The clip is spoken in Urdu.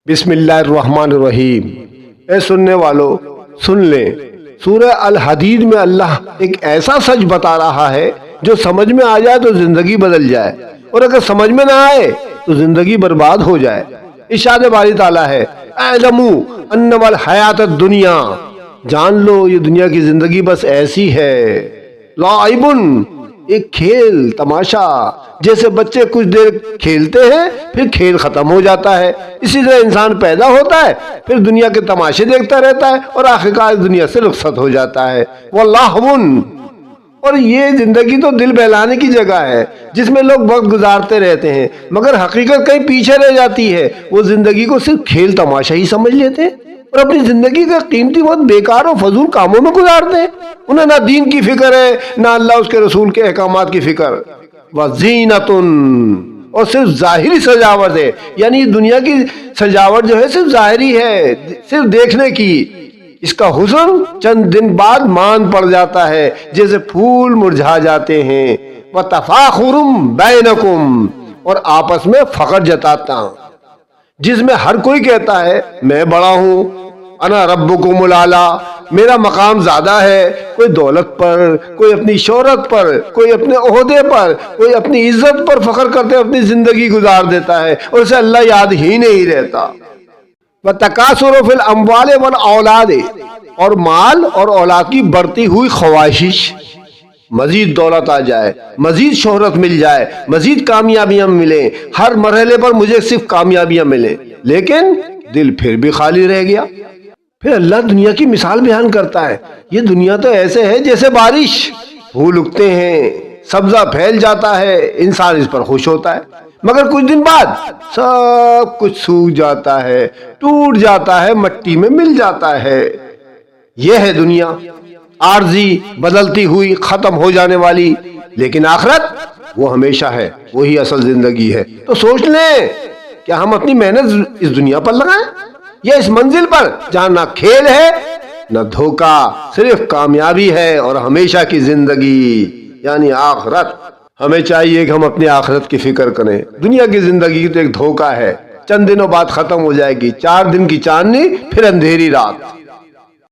بسم اللہ الرحمن الرحیم۔ اے سننے والو سن لیں، سورہ الحدید میں اللہ ایک ایسا سچ بتا رہا ہے جو سمجھ میں آ جائے تو زندگی بدل جائے، اور اگر سمجھ میں نہ آئے تو زندگی برباد ہو جائے۔ ارشاد باری تعالیٰ ہے، اعلموا انما الحیات الدنیا، جان لو یہ دنیا کی زندگی بس ایسی ہے، لعب، ایک کھیل تماشا، جیسے بچے کچھ دیر کھیلتے ہیں پھر کھیل ختم ہو جاتا ہے، اسی طرح انسان پیدا ہوتا ہے پھر دنیا کے تماشے دیکھتا رہتا ہے اور آخرکار دنیا سے رخصت ہو جاتا ہے۔ واللہو، اور یہ زندگی تو دل بہلانے کی جگہ ہے جس میں لوگ وقت گزارتے رہتے ہیں، مگر حقیقت کہیں پیچھے رہ جاتی ہے۔ وہ زندگی کو صرف کھیل تماشا ہی سمجھ لیتے ہیں اور اپنی زندگی کا قیمتی وقت بیکار و فضول کاموں میں گزارتے ہیں۔ انہیں نہ دین کی فکر ہے نہ اللہ اس کے رسول کے احکامات کی فکر۔ وَزِینَةٌ، اور صرف ظاہری سجاوٹ ہے، یعنی دنیا کی سجاوٹ جو ہے صرف ظاہری ہے، صرف دیکھنے کی۔ اس کا حسن چند دن بعد مان پڑ جاتا ہے، جیسے پھول مرجھا جاتے ہیں۔ وَتَفَاخُرٌ بَيْنَكُمْ، اور آپس میں فخر جتاتا، جس میں ہر کوئی کہتا ہے میں بڑا ہوں، انا ربکم الاعلی، میرا مقام زیادہ ہے۔ کوئی دولت پر، کوئی اپنی شہرت پر، کوئی اپنے عہدے پر، کوئی اپنی عزت پر فخر کرتے اپنی زندگی گزار دیتا ہے اور اسے اللہ یاد ہی نہیں رہتا۔ وَتَكَاثُرُ فِي الْأَمْوَالِ وَالْأَوْلَادِ، اور مال اور اولاد کی بڑھتی ہوئی خواہش، مزید دولت آ جائے، مزید شہرت مل جائے، مزید کامیابیاں ملیں، ہر مرحلے پر مجھے صرف کامیابیاں ملیں، لیکن دل پھر بھی خالی رہ گیا۔ پھر اللہ دنیا کی مثال بیان کرتا ہے، یہ دنیا تو ایسے ہے جیسے بارش، پھول اگتے ہیں، سبزہ پھیل جاتا ہے، انسان اس پر خوش ہوتا ہے، مگر کچھ دن بعد سب کچھ سوکھ جاتا ہے، ٹوٹ جاتا ہے، مٹی میں مل جاتا ہے۔ یہ ہے دنیا، عارضی، بدلتی ہوئی، ختم ہو جانے والی، لیکن آخرت وہ ہمیشہ ہے، وہی اصل زندگی ہے۔ تو سوچ لیں، کیا ہم اپنی محنت اس دنیا پر لگائیں یا اس منزل پر جہاں نہ کھیل ہے نہ دھوکہ، صرف کامیابی ہے اور ہمیشہ کی زندگی یعنی آخرت۔ ہمیں چاہیے کہ ہم اپنی آخرت کی فکر کریں۔ دنیا کی زندگی تو ایک دھوکہ ہے، چند دنوں بعد ختم ہو جائے گی، 4 دن کی چاندنی پھر اندھیری رات۔